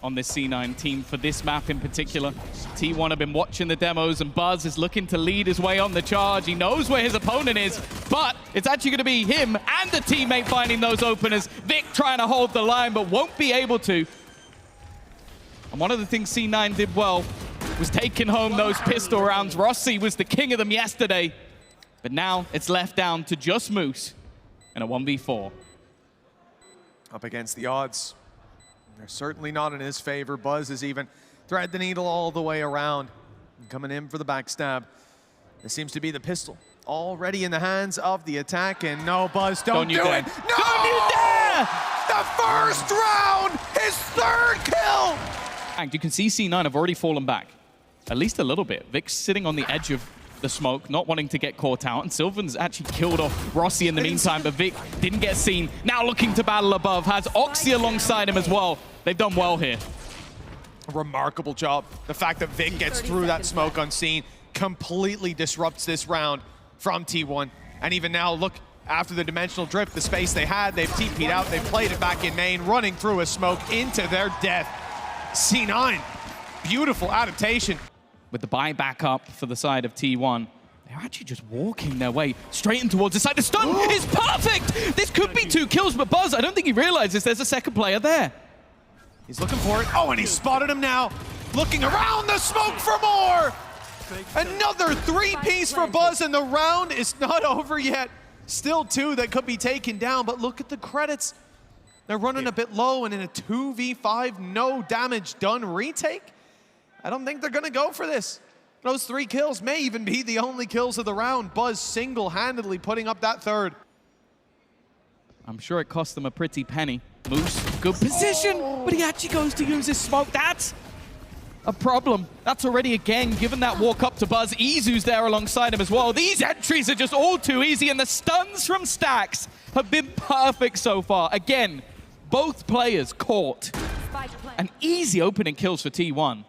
on this C9 team for this map in particular. T1 have been watching the demos, and Buzz is looking to lead his way on the charge. He knows where his opponent is, but it's actually going to be him and the teammate finding those openers. Vic trying to hold the line, but won't be able to. And one of the things C9 did well was taking home those pistol rounds. Rossi was the king of them yesterday, but now it's left down to just Moose in a 1v4. Up against the odds. They're certainly not in his favor. Buzz has even thread the needle all the way around. Coming in for the backstab. This seems to be the pistol already in the hands of the attack. And no, Buzz, don't do it. No! Don't you dare! The first round, his third kill! And you can see C9 have already fallen back, at least a little bit. Vic's sitting on the edge of the smoke, not wanting to get caught out, and Sylvan's actually killed off Rossi in the meantime, but Vic didn't get seen. Now looking to battle above, has Oxy alongside him as well. They've done well here. Remarkable job. The fact that Vic gets through that smoke unseen completely disrupts this round from T1. And even now, look, after the dimensional drift, the space they had, they've TP'd out, they've played it back in main, running through a smoke into their death. C9, beautiful adaptation. With the buy back up for the side of T1, they're actually just walking their way straight in towards the side. The stun is perfect! This could be 2 kills, but Buzz, I don't think he realizes there's a second player there. He's looking for it. Oh, and he spotted him now. Looking around the smoke for more! Another 3-piece for Buzz, and the round is not over yet. Still 2 that could be taken down, but look at the credits. They're running a bit low, and in a 2v5, no damage done retake. I don't think they're gonna go for this. Those 3 kills may even be the only kills of the round. Buzz single-handedly putting up that third. I'm sure it cost them a pretty penny. Moose, good position, but he actually goes to use his smoke. That's a problem. That's already, again, given that walk up to Buzz. Izu's there alongside him as well. These entries are just all too easy, and the stuns from Stacks have been perfect so far. Again, both players caught. An easy opening kills for T1.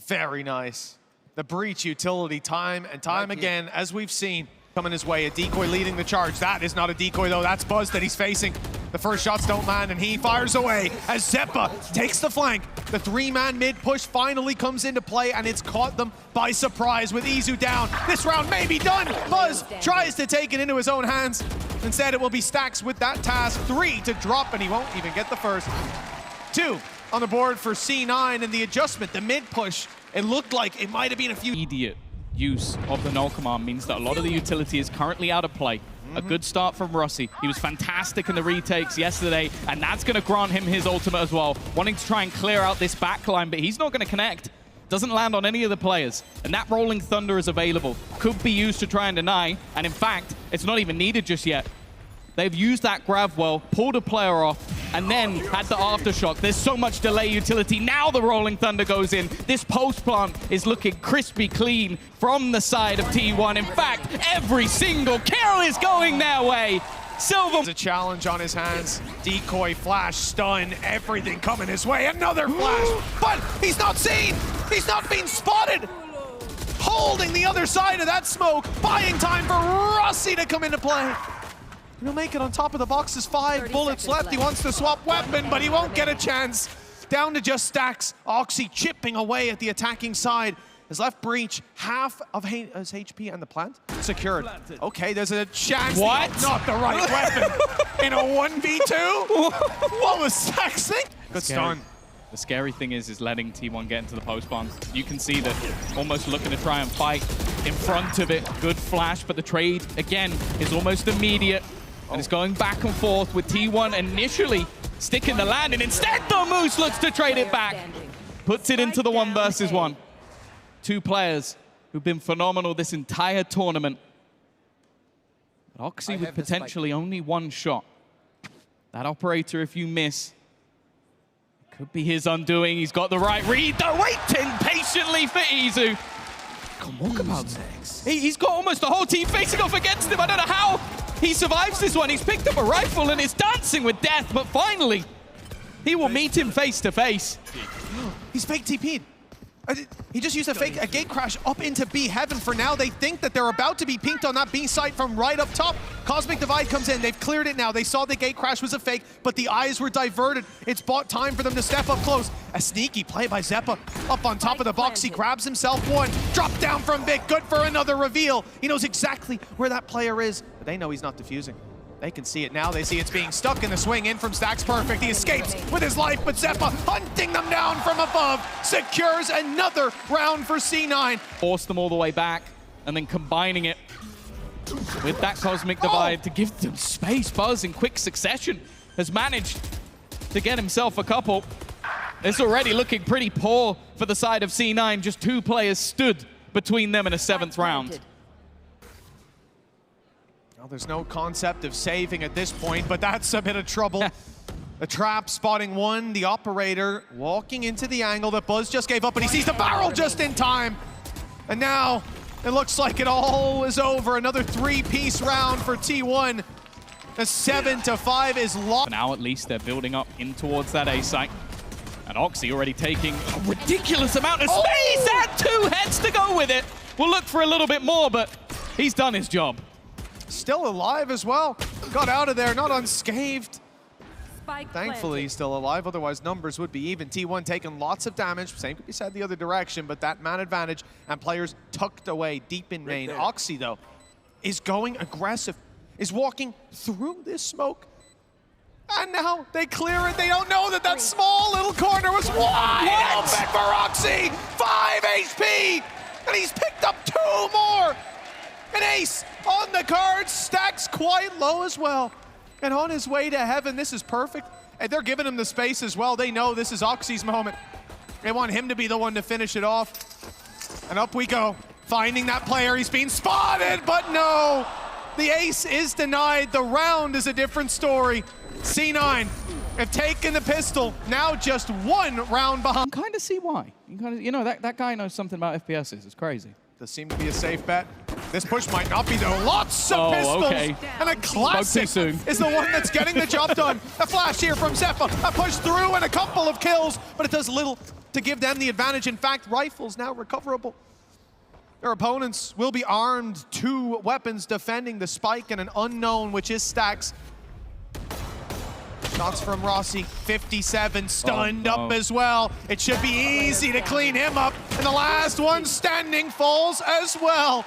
Very nice. The breach utility time and time again, as we've seen, coming his way. A decoy leading the charge. That is not a decoy, though. That's Buzz that he's facing. The first shots don't land, and he fires away as Zeppa takes the flank. The 3-man mid push finally comes into play, and it's caught them by surprise with Izu down. This round may be done. Buzz tries to take it into his own hands. Instead, it will be Stacks with that task. 3 to drop, and he won't even get the first. 2 on the board for C9, and the adjustment, the mid push, it looked like it might have been a few. Immediate use of the null command means that a lot of the utility is currently out of play. A good start from Rossi. He was fantastic in the retakes yesterday, and that's going to grant him his ultimate as well. Wanting to try and clear out this backline, but he's not going to connect. Doesn't land on any of the players. And that Rolling Thunder is available. Could be used to try and deny, and in fact, it's not even needed just yet. They've used that grab well, pulled a player off, and then had the aftershock. There's so much delay utility. Now the Rolling Thunder goes in. This post plant is looking crispy clean from the side of T1. In fact, every single kill is going their way. Silver. There's a challenge on his hands. Decoy, flash, stun, everything coming his way. Another flash, but he's not seen. He's not being spotted. Holding the other side of that smoke. Buying time for Rossi to come into play. He'll make it on top of the boxes. 5 bullets left. He wants to swap weapon, but he won't get a chance. Down to just Stacks. Oxy chipping away at the attacking side. His left breach, half of his HP and the plant secured. Okay, there's a chance. What? Not the right weapon. In a 1v2? What was Stacks think? Good stun. The scary thing is letting T1 get into the post bombs. You can see that almost looking to try and fight in front of it. Good flash, but the trade, again, is almost immediate. And it's going back and forth with T1 initially sticking the landing. Instead, the Moose looks to trade it back. Puts it into the 1 versus 1. 2 players who've been phenomenal this entire tournament. But Oxy with potentially only 1 shot. That operator, if you miss, could be his undoing. He's got the right read, though, waiting patiently for Izu. Come on, he's got almost the whole team facing off against him. I don't know how he survives this one. He's picked up a rifle and is dancing with death, but finally, he will meet him face to face. He's fake TP'd. He just used a gate crash up into B heaven for now. They think that they're about to be pinked on that B site from right up top. Cosmic Divide comes in. They've cleared it now. They saw the gate crash was a fake, but the eyes were diverted. It's bought time for them to step up close. A sneaky play by Zeppa up on top of the box. He grabs himself one. Drop down from Vic. Good for another reveal. He knows exactly where that player is, but they know he's not defusing. They can see it now. They see it's being stuck in the swing in from Stax Perfect. He escapes with his life, but Zeppa hunting them down from above secures another round for C9. Force them all the way back and then combining it with that Cosmic Divide to give them space. Buzz in quick succession has managed to get himself a couple. It's already looking pretty poor for the side of C9. Just 2 players stood between them in a 7th round. Well, there's no concept of saving at this point, but that's a bit of trouble. The trap spotting one, the operator walking into the angle that Buzz just gave up, but he sees the barrel just in time. And now it looks like it all is over. Another 3-piece round for T1. The 7-5 is lost. Now at least they're building up in towards that A site. And Oxy already taking a ridiculous amount of space and 2 heads to go with it. We'll look for a little bit more, but he's done his job. Still alive as well. Got out of there, not unscathed. Spike Thankfully, he's still alive, otherwise numbers would be even. T1 taking lots of damage, same could be said the other direction, but that man advantage and players tucked away deep in main. Oxy, though, is going aggressive, is walking through this smoke. And now they clear it. They don't know that that small little corner was wide open for Oxy. 5 HP, and he's picked up 2 more. An ace on the cards, Stacks quite low as well. And on his way to heaven, this is perfect. And they're giving him the space as well. They know this is Oxy's moment. They want him to be the one to finish it off. And up we go, finding that player. He's being spotted, but no. The ace is denied. The round is a different story. C9 have taken the pistol, now just 1 round behind. You can kind of see why. You know, that guy knows something about FPSs. It's crazy. Does seem to be a safe bet. This push might not be, though. Lots of pistols. Okay. And a classic is the one that's getting the job done. A flash here from Zeppa. A push through and a couple of kills, but it does little to give them the advantage. In fact, rifles now recoverable. Their opponents will be armed 2 weapons defending the spike and an unknown, which is Stax. Shots from Rossi, 57, stunned up as well. It should be easy to clean him up. And the last one standing falls as well.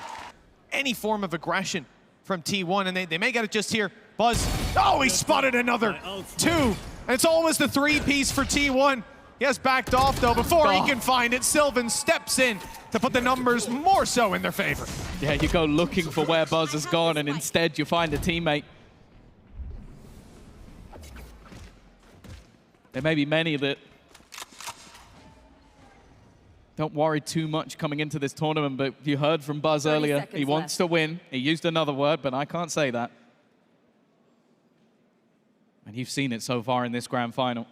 Any form of aggression from T1, and they may get it just here. Buzz, oh, he spotted another 2. And it's always the 3-piece for T1. He has backed off, though. Before he can find it, Sylvan steps in to put the numbers more so in their favor. Yeah, you go looking for where Buzz has gone, and instead you find a teammate. There may be many that don't worry too much coming into this tournament, but you heard from Buzz earlier, he wants to win. He used another word, but I can't say that. And you've seen it so far in this grand final.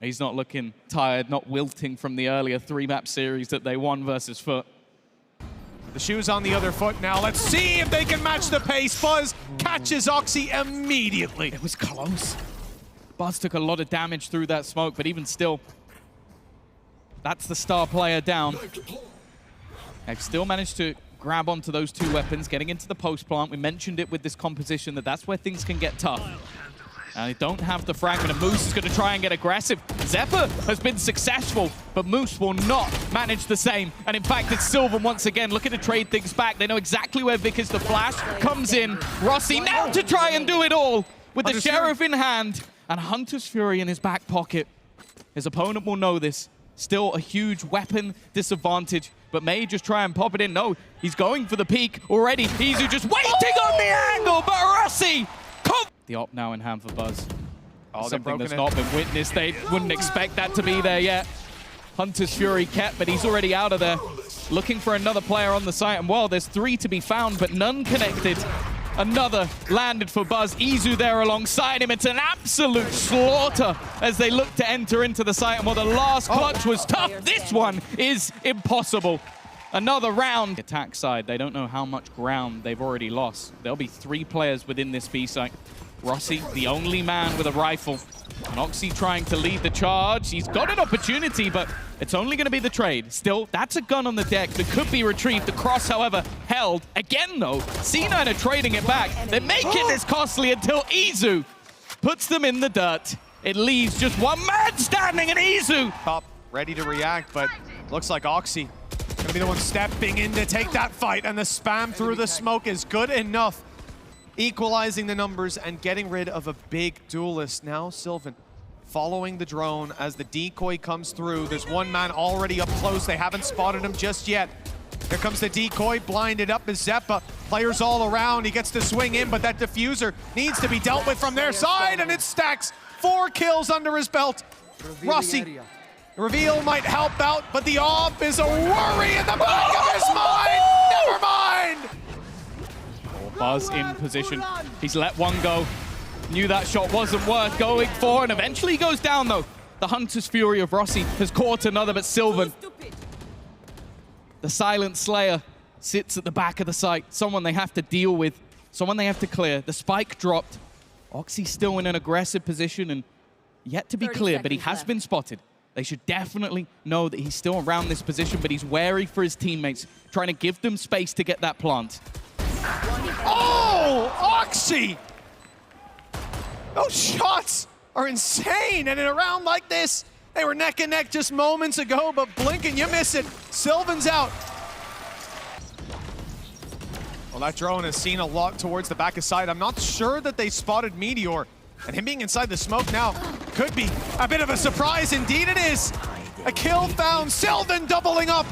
He's not looking tired, not wilting from the earlier 3-map series that they won versus Foot. The shoe's on the other foot now. Let's see if they can match the pace. Buzz catches Oxy immediately. It was close. Buzz took a lot of damage through that smoke, but even still, that's the star player down. X still managed to grab onto those 2 weapons, getting into the post plant. We mentioned it with this composition that that's where things can get tough. And they don't have the fragment, and Moose is going to try and get aggressive. Zeppa has been successful, but Moose will not manage the same. And in fact, it's Sylvan once again looking to trade things back. They know exactly where Vic is. The flash comes in. Rossi now to try and do it all with the Sheriff in hand. And Hunter's Fury in his back pocket. His opponent will know this. Still a huge weapon disadvantage, but may just try and pop it in. No, he's going for the peak already. Izu just waiting on the angle, but Rossi! The op now in hand for Buzz. Something that's not been witnessed. They wouldn't expect that to be there yet. Hunter's Fury kept, but he's already out of there. Looking for another player on the site, and well, there's 3 to be found, but none connected. Another landed for Buzz. Izu there alongside him. It's an absolute slaughter as they look to enter into the site. And while the last clutch was tough, this one is impossible. Another round. Attack side, they don't know how much ground they've already lost. There'll be 3 players within this B site. Rossi, the only man with a rifle. And Oxy trying to lead the charge. He's got an opportunity, but it's only going to be the trade. Still, that's a gun on the deck that could be retrieved. The cross, however, held. Again, though, C9 are trading it back. They make it this costly until Izu puts them in the dirt. It leaves just one man standing, and Izu. Top ready to react, but looks like Oxy gonna be the one stepping in to take that fight, and the spam through the smoke is good enough, equalizing the numbers and getting rid of a big duelist. Now Sylvan following the drone as the decoy comes through. There's one man already up close. They haven't spotted him just yet. Here comes the decoy, blinded up is Zeppa. Players all around, he gets to swing in, but that diffuser needs to be dealt with from their side, and it stacks. 4 kills under his belt. Rossi, reveal might help out, but the op is a worry in the back of his mind. Never mind. Buzz in position. He's let one go. Knew that shot wasn't worth going for, and eventually he goes down, though. The Hunter's Fury of Rossi has caught another, but Sylvan, the Silent Slayer, sits at the back of the site. Someone they have to deal with, someone they have to clear. The spike dropped. Oxy's still in an aggressive position and yet to be clear, but he has been spotted. They should definitely know that he's still around this position, but he's wary for his teammates, trying to give them space to get that plant. Oh, Oxy! Those shots are insane, and in a round like this, they were neck and neck just moments ago, but blink and you miss it. Sylvan's out. Well, that drone has seen a lot towards the back of side. I'm not sure that they spotted Meteor, and him being inside the smoke now could be a bit of a surprise. Indeed it is. A kill found. Sylvan doubling up,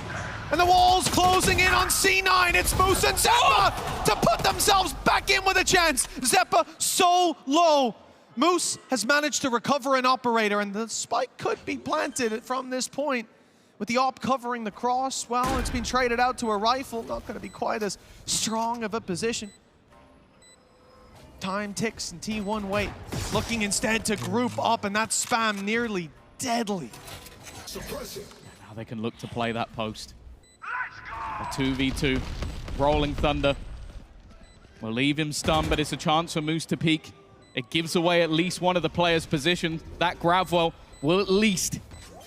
and the walls closing in on C9. It's Moose and Zeppa to put themselves back in with a chance. Zeppa so low. Moose has managed to recover an operator, and the spike could be planted from this point. With the op covering the cross, well, it's been traded out to a rifle. Not going to be quite as strong of a position. Time ticks and T1 wait. Looking instead to group up, and that spam nearly deadly. Now they can look to play that post. A 2v2. Rolling Thunder will leave him stunned, but it's a chance for Moose to peek. It gives away at least one of the players' position. That Gravwell will at least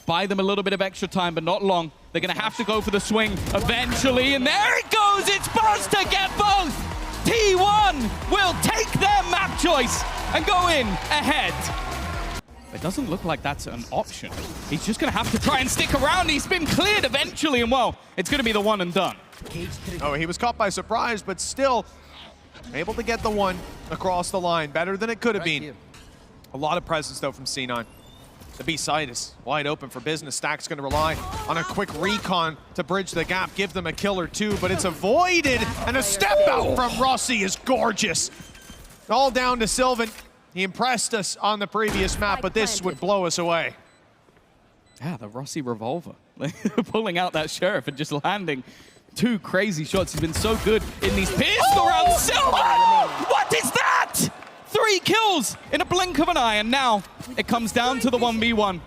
buy them a little bit of extra time, but not long. They're going to have to go for the swing eventually, and there it goes! It's Buzz to get both! T1 will take their map choice and go in ahead. It doesn't look like that's an option. He's just going to have to try and stick around. He's been cleared eventually, and well, it's going to be the one and done. Oh, he was caught by surprise, but still able to get the one across the line. Better than it could have been. A lot of presence, though, from C9. The B side is wide open for business. Stack's going to rely on a quick recon to bridge the gap, give them a kill or two, but it's avoided, and a step out from Rossi is gorgeous. All down to Sylvan. He impressed us on the previous map, but this would blow us away. Yeah, the Rossi revolver. Pulling out that Sheriff and just landing 2 crazy shots. He's been so good in these pistol rounds. Sylvan! What is that? 3 kills in a blink of an eye, and now it comes down to the 1v1.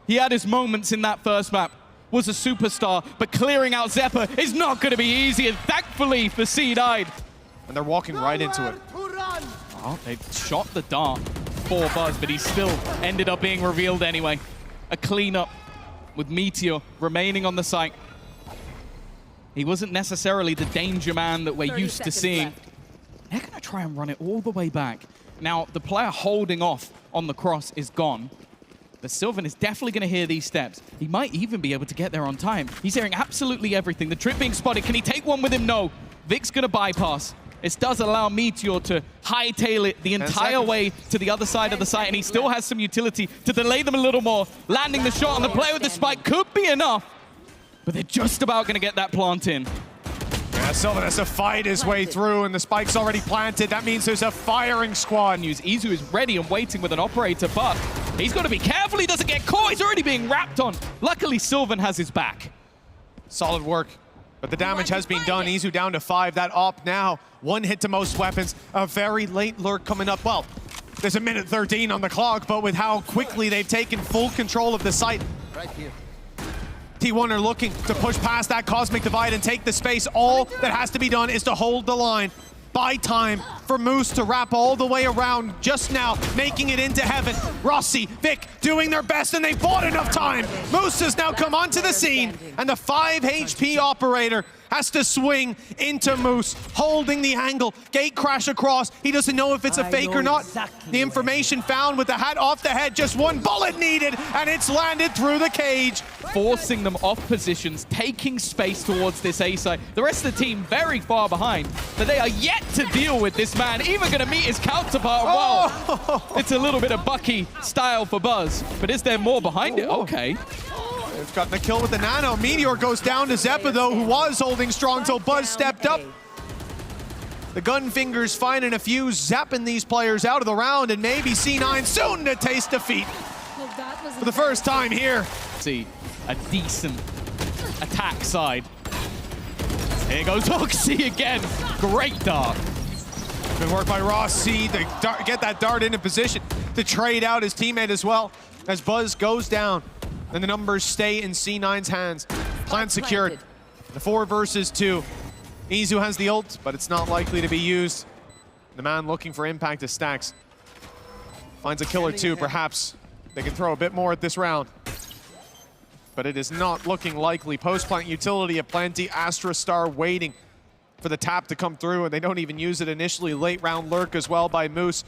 He had his moments in that first map, was a superstar, but clearing out Zeppa is not going to be easy, and thankfully for C9. And they're walking right into it. Oh, they shot the dart for Buzz, but he still ended up being revealed anyway. A cleanup with Meteor remaining on the site. He wasn't necessarily the danger man that we're used to seeing. They're going to try and run it all the way back. Now, the player holding off on the cross is gone, but Sylvan is definitely going to hear these steps. He might even be able to get there on time. He's hearing absolutely everything. The trip being spotted. Can he take one with him? No. Vic's going to bypass. This does allow Meteor to hightail it the entire way to the other side of the site, and he still has some utility to delay them a little more. Landing the shot on the player with the spike could be enough, but they're just about going to get that plant in. Yeah, Sylvan has to fight his way through, and the spike's already planted. That means there's a firing squad. Izu is ready and waiting with an operator, but he's got to be careful he doesn't get caught. He's already being wrapped on. Luckily, Sylvan has his back. Solid work, but the damage has been done. Izu down to 5. That op now, 1 hit to most weapons. A very late lurk coming up. Well, there's a minute 13 on the clock, but with how quickly they've taken full control of the site. Right here. T1 are looking to push past that cosmic divide and take the space. All that has to be done is to hold the line, buy time, for Moose to wrap all the way around, just now making it into heaven. Rossi, Vic doing their best, and they bought enough time. Moose has now come onto the scene, and the 5 HP operator has to swing into Moose, holding the angle. Gate crash across. He doesn't know if it's a fake or not. The information found with the hat off the head, just one bullet needed, and it's landed through the cage. Forcing them off positions, taking space towards this A side. The rest of the team very far behind, but they are yet to deal with this man, even going to meet his counterpart. Well, it's a little bit of Bucky style for Buzz, but is there more behind it? Okay. They've gotten the kill with the nano. Meteor goes down to Zeppa, though, who was holding strong till Buzz stepped up. The gun fingers finding a fuse, zapping these players out of the round, and maybe C9 soon to taste defeat. For the first time here. See a decent attack side. Here goes Oxy again. Great dart. Good work by Rossi to get that dart into position to trade out his teammate as well. As Buzz goes down, and the numbers stay in C9's hands. Plant secured. The 4 versus 2. Izu has the ult, but it's not likely to be used. The man looking for impact is Stacks. Finds a kill or 2, perhaps. They can throw a bit more at this round. But it is not looking likely. Post-plant utility aplenty. Astra Star waiting for the tap to come through, and they don't even use it initially. Late round lurk as well by Moose.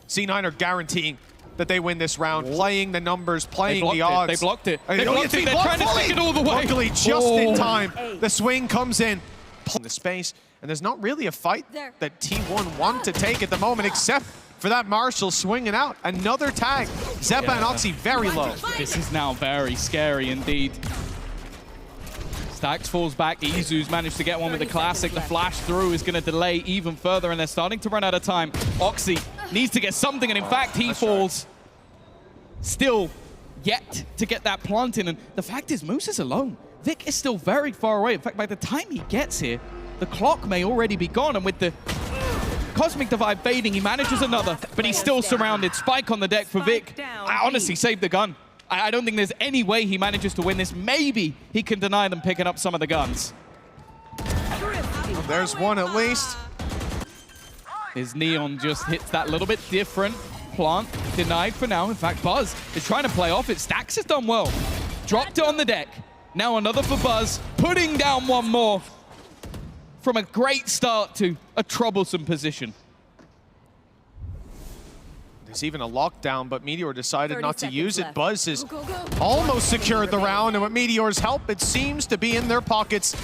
C9 are guaranteeing that they win this round, playing the numbers, playing the odds. They blocked it. They blocked it. They're trying to stick it all the way. Luckily, just in time, the swing comes in the space, and there's not really a fight that T1 want to take at the moment, except for that Marshall swinging out. Another tag. Zeppa and Oxy very low. This is now very scary indeed. Stacks falls back. Izu's managed to get one with the classic. The flash through is going to delay even further, and they're starting to run out of time. Oxy needs to get something, and in fact, he falls. Still yet to get that plant in, and the fact is, Moose is alone. Vic is still very far away. In fact, by the time he gets here, the clock may already be gone, and with the Cosmic Divide fading, he manages another, but he's still surrounded. Spike on the deck for Vic. I honestly saved the gun. I don't think there's any way he manages to win this. Maybe he can deny them picking up some of the guns. Well, there's one at least. His Neon just hits that little bit different. Plant denied for now. In fact, Buzz is trying to play off it. Stacks has done well. Dropped it on the deck. Now another for Buzz. Putting down one more. From a great start to a troublesome position. There's even a lockdown, but Meteor decided not to use it. Buzz has almost secured the round, and with Meteor's help, it seems to be in their pockets.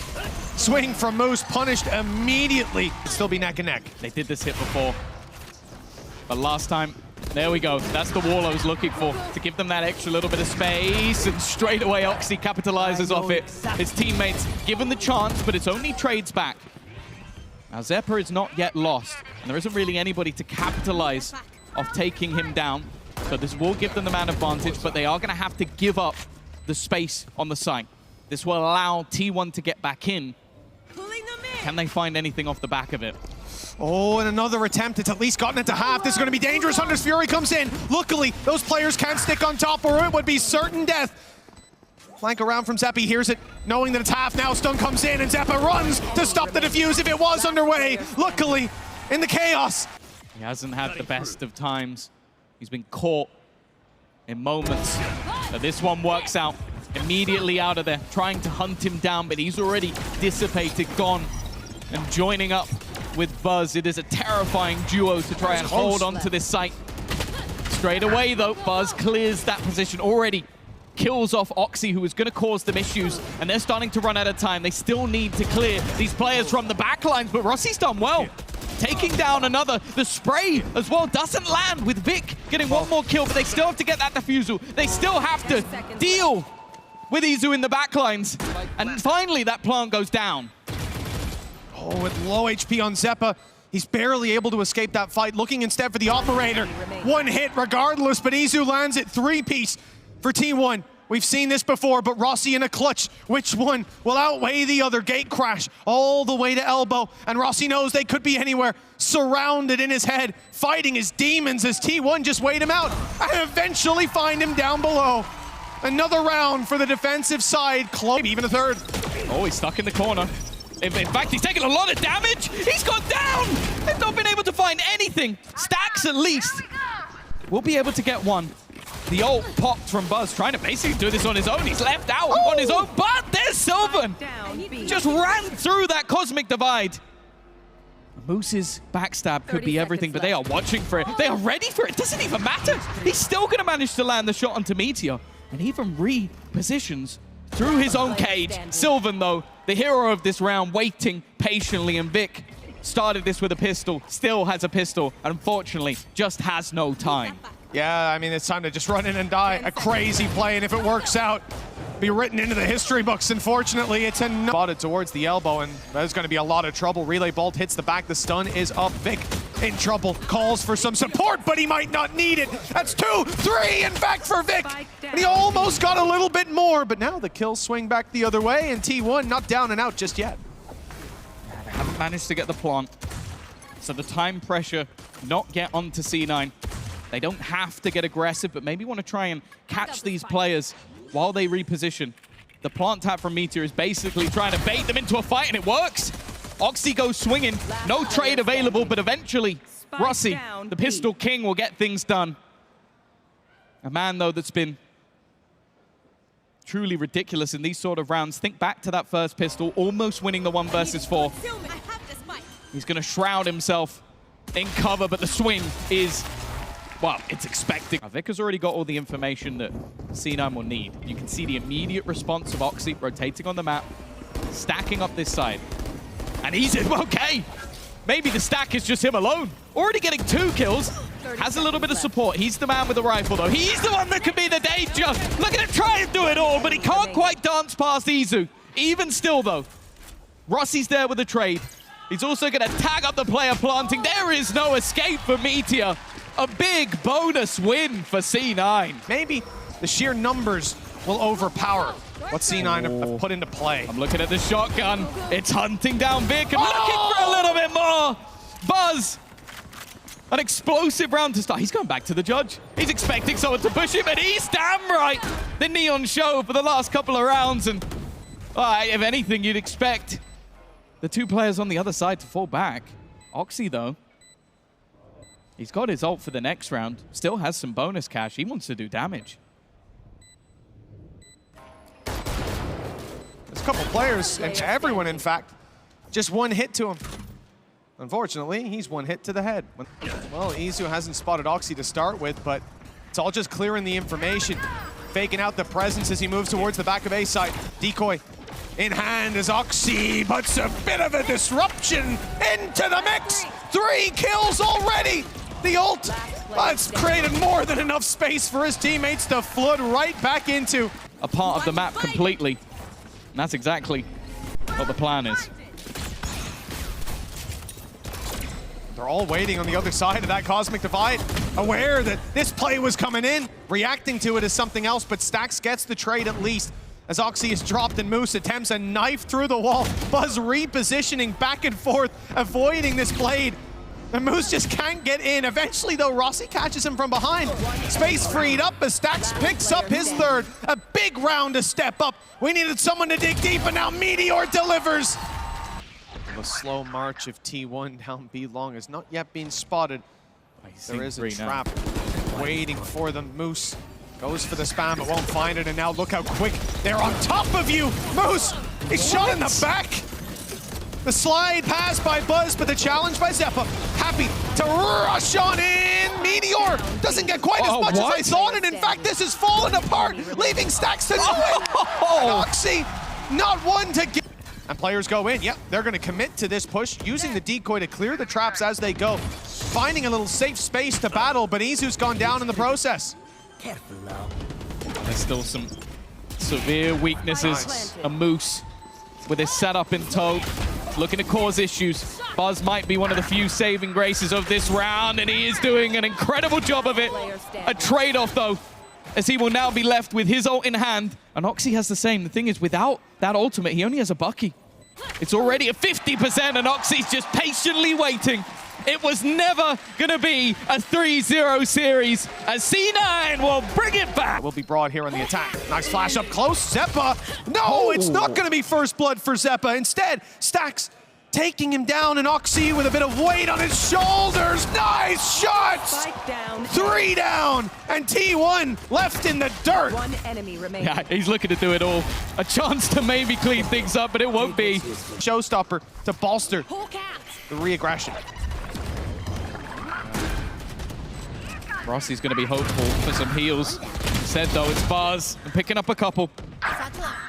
Swing from Moose, punished immediately. It'd still be neck and neck. They did this hit before, but last time, there we go. That's the wall I was looking for, to give them that extra little bit of space, and straight away Oxy capitalizes off it. His teammates given the chance, but it's only trades back. Now Zeppa is not yet lost, and there isn't really anybody to capitalize of taking him down. So this will give them the man advantage, but they are going to have to give up the space on the site. This will allow T1 to get back in. Can they find anything off the back of it? Oh, and another attempt. It's at least gotten it to half. This is going to be dangerous. Hunter's Fury comes in. Luckily, those players can't stick on top, or it would be certain death. Flank around from Zeppa, hears it, knowing that it's half now. Stun comes in, and Zeppa runs to stop the defuse if it was underway. Luckily, in the chaos. He hasn't had the best of times. He's been caught in moments. But this one works out. Immediately out of there, trying to hunt him down, but he's already dissipated, gone. And joining up with Buzz, it is a terrifying duo to try and hold on to this site. Straight away, though, Buzz clears that position already. Kills off Oxy, who is going to cause them issues, and they're starting to run out of time. They still need to clear these players from the backlines, but Rossi's done well. Taking down another. The spray as well doesn't land, with Vic getting one more kill, but they still have to get that defusal. They still have to deal with Izu in the backlines. And finally, that plant goes down. Oh, with low HP on Zeppa, he's barely able to escape that fight. Looking instead for the operator. One hit regardless, but Izu lands it. 3-piece for T1. We've seen this before, but Rossi in a clutch. Which one will outweigh the other? Gate crash all the way to elbow, and Rossi knows they could be anywhere. Surrounded in his head, fighting his demons as T1 just wait him out and eventually find him down below. Another round for the defensive side. Close, maybe even a third. Oh, he's stuck in the corner. In fact, he's taking a lot of damage. He's gone down. They've not been able to find anything. Stacks at least. We'll be able to get one. The ult popped from Buzz, trying to basically do this on his own. He's left out on his own, but there's Sylvan. Just ran through that cosmic divide. Moose's backstab could be everything, but they are watching for it. They are ready for it. It doesn't even matter. He's still going to manage to land the shot onto Meteor and even repositions through his own cage. Sylvan, though, the hero of this round, waiting patiently, and Vic started this with a pistol, still has a pistol, and unfortunately just has no time. Yeah, I mean, it's time to just run in and die. A crazy play, and if it works out, be written into the history books. Unfortunately, it's spotted towards the elbow, and there's going to be a lot of trouble. Relay Bolt hits the back. The stun is up. Vic in trouble. Calls for some support, but he might not need it. That's 2, 3, in fact, for Vic. And he almost got a little bit more, but now the kills swing back the other way, and T1 not down and out just yet. They haven't managed to get the plant, so the time pressure not get onto C9. They don't have to get aggressive, but maybe want to try and catch these players while they reposition. The plant tap from Meteor is basically trying to bait them into a fight, and it works. Oxy goes swinging. No trade available, but eventually, Rossi, the Pistol King, will get things done. A man, though, that's been truly ridiculous in these sort of rounds. Think back to that first pistol, almost winning the 1 versus 4. He's going to shroud himself in cover, but the swing is... well, it's expected. Vic has already got all the information that C9 will need. You can see the immediate response of Oxy rotating on the map, stacking up this side. And he's okay. Maybe the stack is just him alone. Already getting 2 kills. Has a little bit of support. He's the man with the rifle, though. He's the one that can be the danger. Look at him try and do it all, but he can't quite dance past Izu. Even still, though, Rossi's there with the trade. He's also going to tag up the player planting. There is no escape for Meteor. A big bonus win for C9. Maybe the sheer numbers will overpower what C9 have put into play. I'm looking at the shotgun. It's hunting down Vic and looking for a little bit more. Buzz. An explosive round to start. He's going back to the judge. He's expecting someone to push him, and he's damn right. The neon show for the last couple of rounds, and if anything, you'd expect the 2 players on the other side to fall back. Oxy, though, he's got his ult for the next round. Still has some bonus cash. He wants to do damage. There's a couple players, and everyone, in fact, just 1 hit to him. Unfortunately, he's 1 hit to the head. Well, Izu hasn't spotted Oxy to start with, but it's all just clearing the information. Faking out the presence as he moves towards the back of A side. Decoy in hand as Oxy puts a bit of a disruption into the mix. 3 kills already. The ult has created more than enough space for his teammates to flood right back into. A part of the map completely. And that's exactly what the plan is. They're all waiting on the other side of that cosmic divide, aware that this play was coming in. Reacting to it is something else, but Stax gets the trade at least. As Oxy is dropped and Moose attempts a knife through the wall. Buzz repositioning back and forth, avoiding this blade. And Moose just can't get in. Eventually, though, Rossi catches him from behind. Space freed up as Stax picks up his 3rd. A big round to step up. We needed someone to dig deep, and now Meteor delivers. The slow march of T1 down B long has not yet been spotted. There is a trap waiting for them. Moose goes for the spam, but won't find it, and now look how quick they're on top of you. Moose, he's shot in the back. The slide pass by Buzz, but the challenge by Zeppa. Happy to rush on in. Meteor doesn't get quite as much as I thought, and in fact, this is falling apart, leaving Stacks to do it. And Oxy, not one to get. And players go in. Yep, they're going to commit to this push, using the decoy to clear the traps as they go. Finding a little safe space to battle, but Izu's gone down in the process. There's still some severe weaknesses. Nice. A Moose with his setup in tow, looking to cause issues. Buzz might be one of the few saving graces of this round, and he is doing an incredible job of it. A trade-off, though, as he will now be left with his ult in hand. And Oxy has the same. The thing is, without that ultimate, he only has a Bucky. It's already at 50%, and Oxy's just patiently waiting It was never going to be a 3-0 series as C9 will bring it back. Will be brought here on the attack. Nice flash up close. Zeppa. No, it's not going to be first blood for Zeppa. Instead, Stax taking him down, and Oxy with a bit of weight on his shoulders. Nice shots! Down. 3 down, and T1 left in the dirt. One enemy remains. Yeah, he's looking to do it all. A chance to maybe clean things up, but it won't be. Showstopper to bolster the re-aggression. Rossi's going to be hopeful for some heals. Instead, though, it's Buzz and picking up a couple.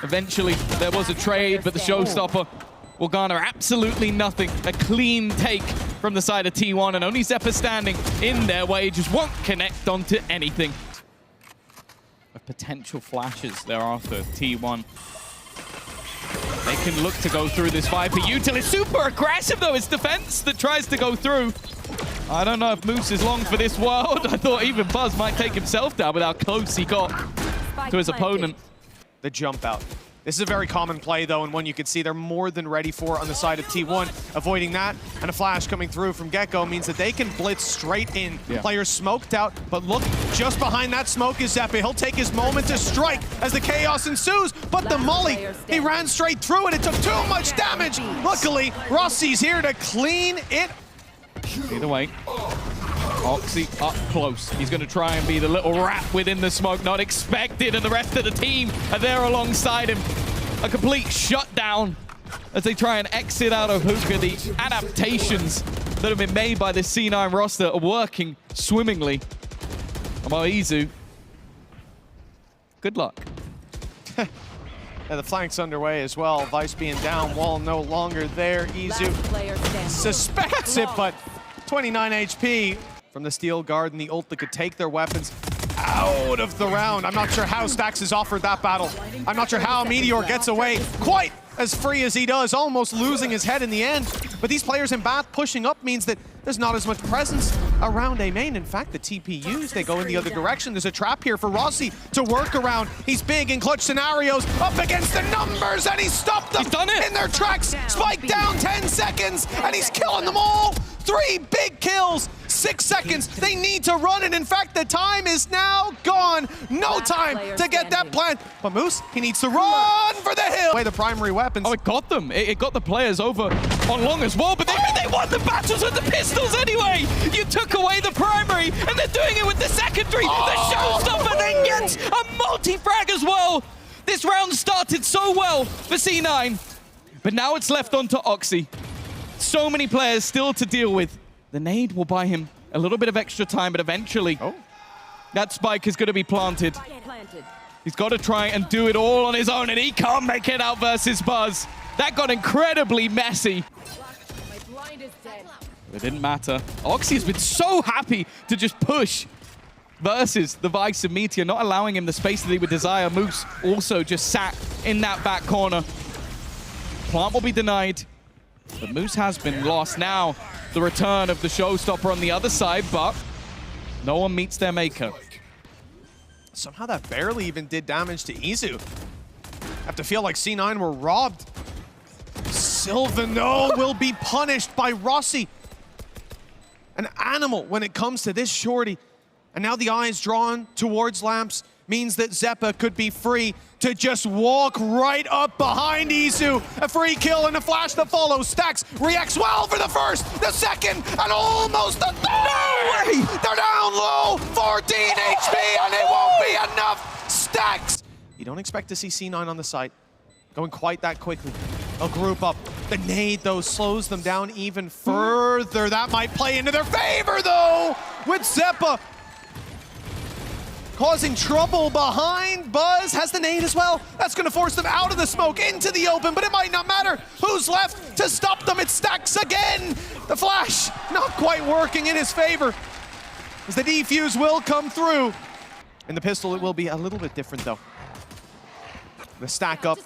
Eventually, there was a trade, but the Showstopper will garner absolutely nothing. A clean take from the side of T1, and only Zeppa standing in their way just won't connect onto anything. Of potential flashes thereafter, T1. They can look to go through this Viper. Util is super aggressive, though. It's defense that tries to go through. I don't know if Moose is long for this world. I thought even Buzz might take himself down with how close he got to his opponent. The jump out. This is a very common play, though, and one you can see they're more than ready for on the side of T1. Avoiding that, and a flash coming through from Gecko means that they can blitz straight in. Yeah. Players smoked out, but look, just behind that smoke is Zeppa. He'll take his moment to strike as the chaos ensues, but the molly, he ran straight through it. It took too much damage. Luckily, Rossi's here to clean it. Either way, Oxy up close. He's going to try and be the little rat within the smoke, not expected, and the rest of the team are there alongside him. A complete shutdown as they try and exit out of Hookah. The adaptations that have been made by this C9 roster are working swimmingly. About Izu, good luck. Yeah, the flank's underway as well. Vice being down, wall no longer there. Izu suspects it, but 29 HP from the Steel Guard and the ult that could take their weapons out of the round. I'm not sure how Stax has offered that battle. I'm not sure how Meteor gets away quite as free as he does, almost losing his head in the end. But these players in Bath pushing up means that there's not as much presence around A main. In fact, the TPUs, they go in the other direction. There's a trap here for Rossi to work around. He's big in clutch scenarios, up against the numbers, and he stopped them in their tracks. Spike down 10 seconds, and he's killing them all. 3 big kills, 6 seconds. They need to run, and in fact, the time is now gone. No time to get that plant. But Moose, he needs to run for the hill. Away the primary weapons. Oh, it got them. It got the players over on long as well, but they won the battles with the pistols anyway. You took away the primary, and they're doing it with the secondary. The Showstopper then gets a multi-frag as well. This round started so well for C9, but now it's left onto Oxy. So many players still to deal with. The nade will buy him a little bit of extra time, but eventually that spike is going to be planted. He's got to try and do it all on his own, and he can't make it out versus Buzz. That got incredibly messy. It didn't matter. Oxy has been so happy to just push versus the Vice and Meteor, not allowing him the space that he would desire. Moose also just sat in that back corner. Plant will be denied. But Moose has been lost. Now, the return of the Showstopper on the other side, but no one meets their maker. Somehow that barely even did damage to Izu. I have to feel like C9 were robbed. Sylvano will be punished by Rossi. An animal when it comes to this shorty. And now the eyes drawn towards Lamps means that Zeppa could be free to just walk right up behind Izu. A free kill and a flash that follows. Stax reacts well for the first, the second, and almost the third. No way! They're down low, 14 HP, and it won't be enough. Stax. You don't expect to see C9 on the site going quite that quickly. They'll group up. The nade, though, slows them down even further. That might play into their favor, though, with Zeppa causing trouble behind. Buzz has the nade as well. That's going to force them out of the smoke into the open, but it might not matter. Who's left to stop them? It Stax again. The flash not quite working in his favor, as the defuse will come through. In the pistol, it will be a little bit different, though. The stack up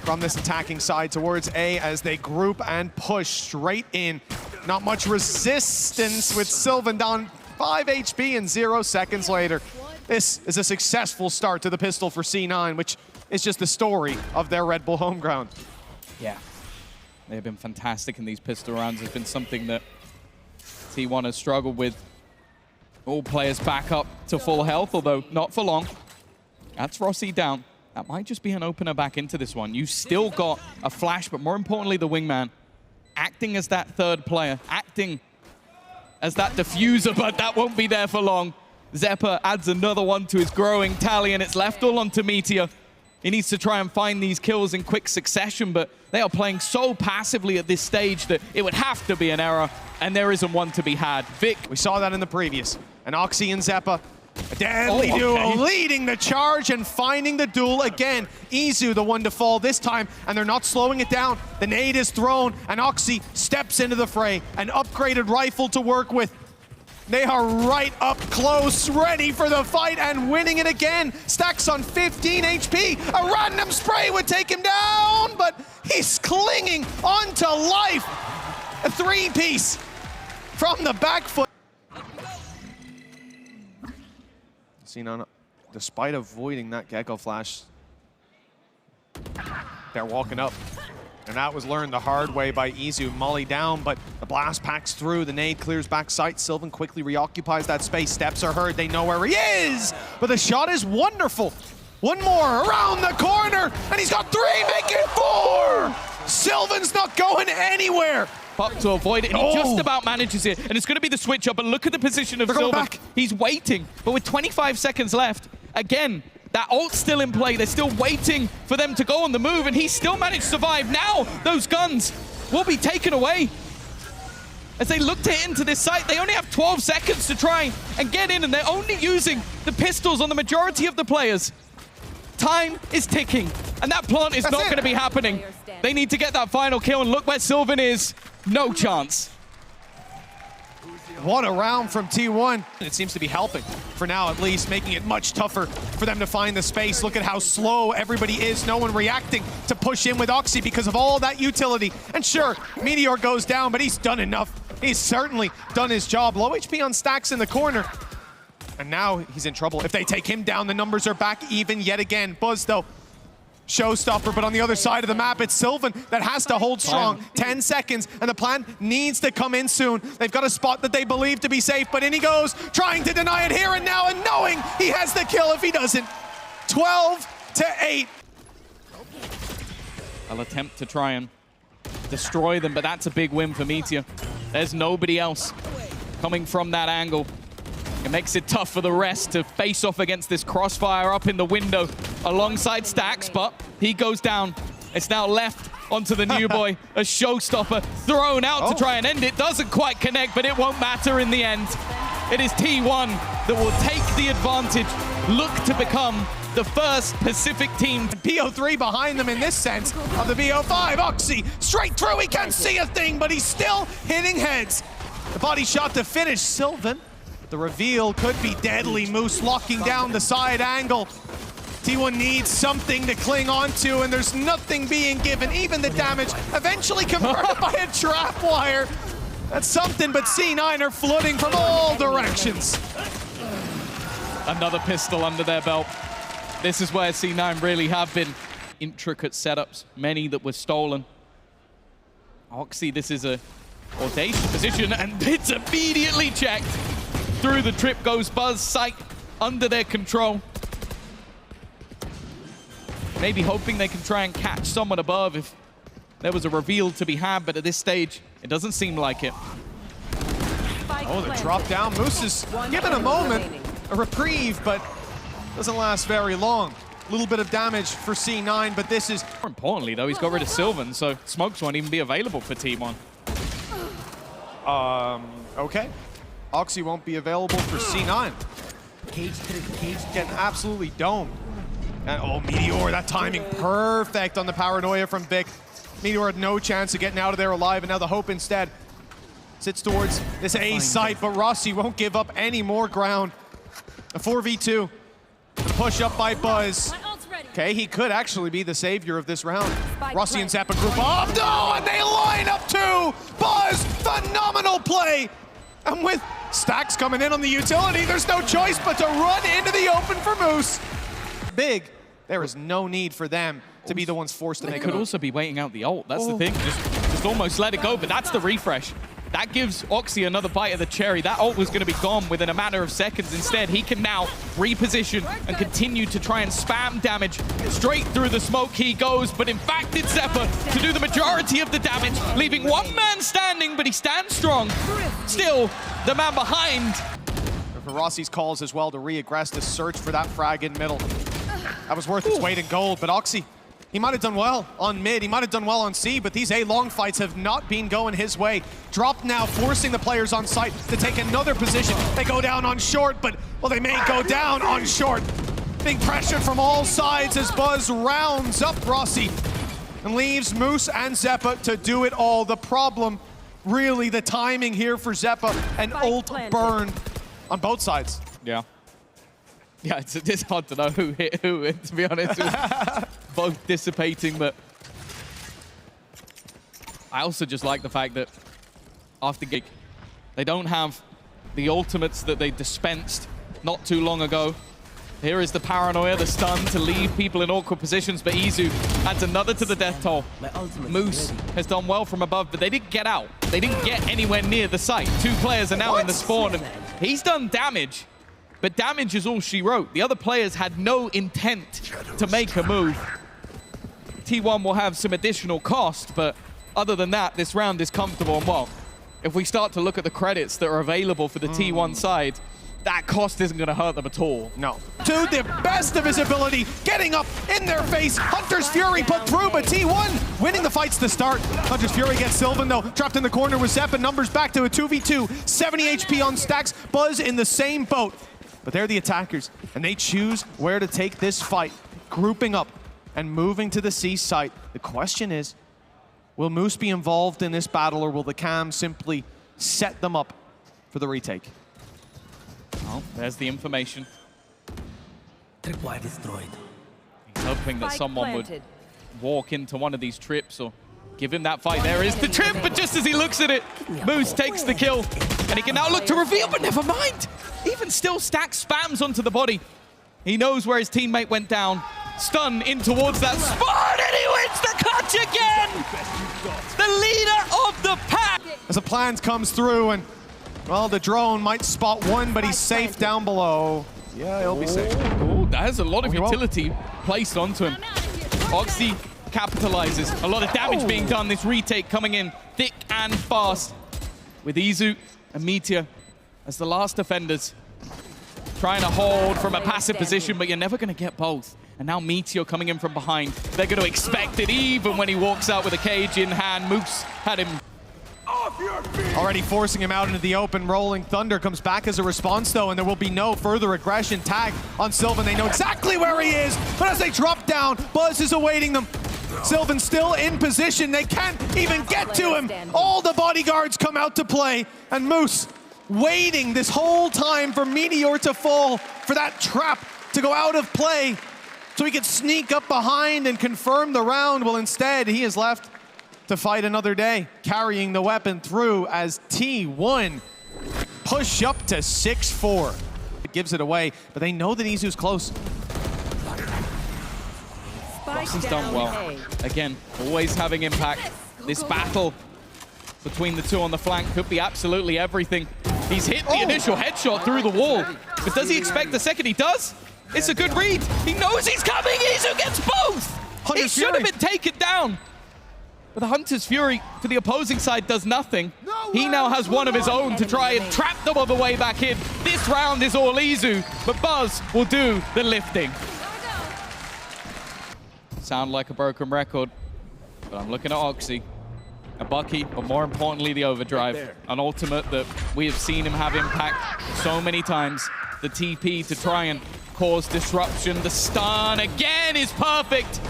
from this attacking side towards A as they group and push straight in. Not much resistance with Sylvan down 5 HP and 0 seconds later. This is a successful start to the pistol for C9, which is just the story of their Red Bull home ground. Yeah, they've been fantastic in these pistol rounds. It's been something that T1 has struggled with all players back up to full health, although not for long. That's Rossi down. That might just be an opener back into this one. You still got a flash, but more importantly, the wingman acting as that third player, acting as that diffuser, but that won't be there for long. Zeppa adds another one to his growing tally, and it's left all onto Meteor. He needs to try and find these kills in quick succession, but they are playing so passively at this stage that it would have to be an error, and there isn't one to be had. Vic. We saw that in the previous. And Oxy and Zeppa, a deadly duo, leading the charge and finding the duel again. Izu, the one to fall this time, and they're not slowing it down. The nade is thrown, and Oxy steps into the fray. An upgraded rifle to work with. They are right up close, ready for the fight, and winning it again. Stacks on 15 HP. A random spray would take him down, but he's clinging onto life. A three-piece from the back foot. Sinan, despite avoiding that Gecko flash, they're walking up. And that was learned the hard way by Izu. Molly down, but the blast packs through. The nade clears back sight. Sylvan quickly reoccupies that space. Steps are heard. They know where he is. But the shot is wonderful. One more around the corner. And he's got three, making four. Sylvan's not going anywhere. Up to avoid it, and he just about manages it. And it's going to be the switch up, and look at the position of Sylvan. He's waiting, but with 25 seconds left, again, that ult's still in play. They're still waiting for them to go on the move, and he still managed to survive. Now, those guns will be taken away. As they look to hit into this site, they only have 12 seconds to try and get in, and they're only using the pistols on the majority of the players. Time is ticking, and that plant is not going to be happening. They need to get that final kill, and look where Sylvan is. No chance. What a round from T1. It seems to be helping, for now at least, making it much tougher for them to find the space. Look at how slow everybody is. No one reacting to push in with Oxy because of all that utility. And sure, Meteor goes down, but he's done enough. He's certainly done his job. Low HP on Stacks in the corner. And now he's in trouble. If they take him down, the numbers are back even yet again. Buzz, though, showstopper, but on the other side of the map, it's Sylvan that has to hold strong. 10 seconds, and the plan needs to come in soon. They've got a spot that they believe to be safe, but in he goes, trying to deny it here and now, and knowing he has the kill if he doesn't. 12-8. I'll attempt to try and destroy them, but that's a big win for Meteor. There's nobody else coming from that angle. It makes it tough for the rest to face off against this crossfire up in the window alongside Stacks, but he goes down. It's now left onto the new boy, a showstopper thrown out to try and end it. Doesn't quite connect, but it won't matter in the end. It is T1 that will take the advantage, look to become the first Pacific team. PO3 behind them in this sense of the BO5. Oxy straight through, he can't see a thing, but he's still hitting heads. The body shot to finish. Sylvan. The reveal could be deadly. Moose locking down the side angle. T1 needs something to cling on to, and there's nothing being given. Even the damage eventually converted by a trap wire. That's something, but C9 are flooding from all directions. Another pistol under their belt. This is where C9 really have been. Intricate setups, many that were stolen. Oxy, this is a audacious position, and it's immediately checked. Through the trip goes Buzz, sight under their control. Maybe hoping they can try and catch someone above if there was a reveal to be had, but at this stage, it doesn't seem like it. Oh, the drop down. Moose is given a moment, a reprieve, but doesn't last very long. A little bit of damage for C9, but this is... More importantly, though, he's got rid of Sylvan, so smokes won't even be available for T1. Okay. Oxy won't be available for C9. Cage getting absolutely domed. And oh, Meteor, that timing perfect on the paranoia from Vic. Meteor had no chance of getting out of there alive, and now the hope instead sits towards this A site, but Rossi won't give up any more ground. A 4v2. The push up by Buzz. Okay, he could actually be the savior of this round. Rossi and Zeppa group up. No, and they line up too! Buzz, phenomenal play! And with Stacks coming in on the utility, there's no choice but to run into the open for Moose. Big. There is no need for them to be the ones forced to make it. They could also be waiting out the ult. That's the thing. Just almost let it go, but that's the refresh. That gives Oxy another bite of the cherry. That ult was going to be gone within a matter of seconds. Instead, he can now reposition and continue to try and spam damage. Straight through the smoke he goes, but in fact it's Zephyr to do the majority of the damage, leaving one man standing, but he stands strong. Still, the man behind. For Rossi's calls as well to re-aggress to search for that frag in middle. That was worth its weight in gold, but Oxy, he might have done well on mid, he might have done well on C, but these A-long fights have not been going his way. Drop now, forcing the players on site to take another position. They go down on short, but, well, they may go down on short. Being pressured from all sides as Buzz rounds up Rossi and leaves Moose and Zeppa to do it all. The problem, really, the timing here for Zeppa, and ult burn on both sides. Yeah. Yeah, it's hard to know who hit who, to be honest. Both dissipating, but I also just like the fact that after Gig, they don't have the ultimates that they dispensed not too long ago. Here is the paranoia, the stun to leave people in awkward positions, but Izu adds another to the death toll. Moose has done well from above, but they didn't get out. They didn't get anywhere near the site. Two players are now in the spawn, and he's done damage. But damage is all she wrote. The other players had no intent to make a move. T1 will have some additional cost, but other than that, this round is comfortable. And well, if we start to look at the credits that are available for the T1 side, that cost isn't going to hurt them at all. No. To the best of his ability, getting up in their face. Hunter's Fury put through, but T1 winning the fights to start. Hunter's Fury gets Sylvan, though, trapped in the corner with Zepp, and numbers back to a 2v2. 70 HP on stacks. Buzz in the same boat. But they're the attackers, and they choose where to take this fight, grouping up and moving to the C site. The question is, will Moose be involved in this battle, or will the Cam simply set them up for the retake? Well, there's the information. Tripwire destroyed. He's hoping that someone would walk into one of these trips or give him that fight. There is the trip, but just as he looks at it, Moose takes the kill, and he can now look to reveal, but never mind. Even still, Stax spams onto the body. He knows where his teammate went down. Stun in towards that spot, and he wins the clutch again! The leader of the pack! As the plant comes through, and, well, the drone might spot one, but he's safe down below. Yeah, he'll be safe. Oh, that has a lot of utility placed onto him. Oxy capitalizes. A lot of damage being done. This retake coming in thick and fast. With Izu and Meteor as the last defenders. Trying to hold from a passive position, but you're never going to get both. And now Meteor coming in from behind. They're going to expect it even when he walks out with a cage in hand. Moose had him already forcing him out into the open. Rolling Thunder comes back as a response, though, and there will be no further aggression. Tag on Sylvan. They know exactly where he is, but as they drop down, Buzz is awaiting them. Sylvan still in position. They can't even get to him. All the bodyguards come out to play, and Moose waiting this whole time for Meteor to fall, for that trap to go out of play, so he could sneak up behind and confirm the round. Well, instead, he is left to fight another day, carrying the weapon through as T1 push up to 6-4. It gives it away, but they know that Izu's close. Rossi's done well. Again, always having impact. This battle between the two on the flank could be absolutely everything. He's hit the initial headshot through the wall, but does he expect the second? He does. It's a good read. He knows he's coming. Izu gets both. He should have been taken down. But the Hunter's Fury for the opposing side does nothing. He now has one of his own to try and trap them on the way back in. This round is all Izu, but Buzz will do the lifting. Sound like a broken record, but I'm looking at Oxy. A Bucky, but more importantly, the overdrive. An ultimate that we have seen him have impact so many times. The TP to try and cause disruption. The stun again is perfect.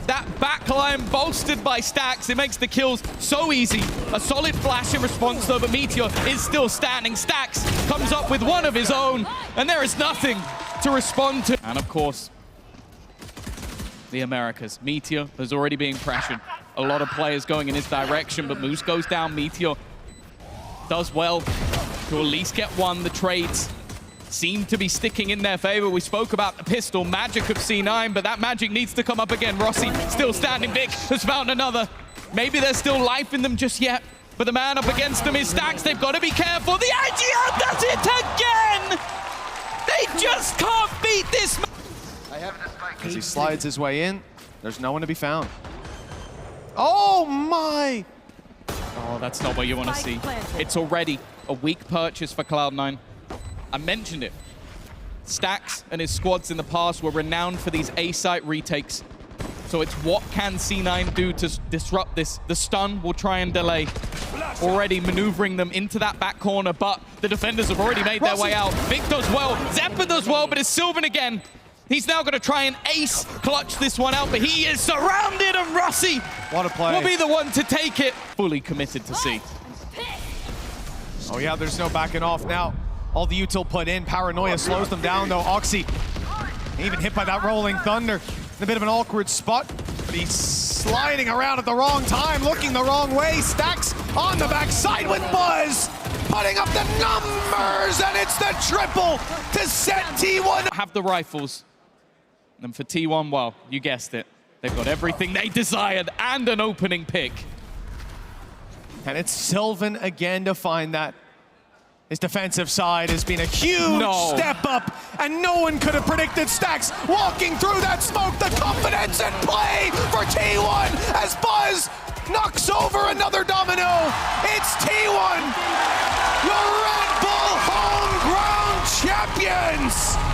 That backline bolstered by Stax, it makes the kills so easy. A solid flash in response though, but Meteor is still standing. Stax comes up with one of his own, and there is nothing to respond to. And of course, the Americas. Meteor is already being pressured. A lot of players going in his direction, but Moose goes down. Meteor does well to at least get one. The trades seem to be sticking in their favor. We spoke about the pistol magic of C9, but that magic needs to come up again. Rossi still standing. Vic has found another. Maybe there's still life in them just yet. But the man up against them is Stacks. They've got to be careful. The IGL does it again! They just can't beat this man. As he slides his way in, there's no one to be found. Oh my! Oh, that's not what you want to see. It's already a weak purchase for Cloud9. I mentioned it. Stacks and his squads in the past were renowned for these A-site retakes. So it's what can C9 do to disrupt this? The stun will try and delay. Already maneuvering them into that back corner, but the defenders have already made their way out. Vic does well, Zephyr does well, but it's Sylvan again. He's now going to try and ace clutch this one out, but he is surrounded, and Rossi what a play. will be the one to take it. Fully committed to C. Oh yeah, there's no backing off now. All the util put in, Paranoia slows them down though. Oxy, even hit by that Rolling Thunder. In a bit of an awkward spot, but he's sliding around at the wrong time, looking the wrong way. Stacks on the backside with Buzz, putting up the numbers, and it's the triple to set T1. Have the rifles. And for T1, well, you guessed it. They've got everything they desired and an opening pick. And it's Sylvan again to find that. His defensive side has been a huge step up, and no one could have predicted Stacks walking through that smoke. The confidence and play for T1 as Buzz knocks over another domino. It's T1, your Red Bull home ground champions.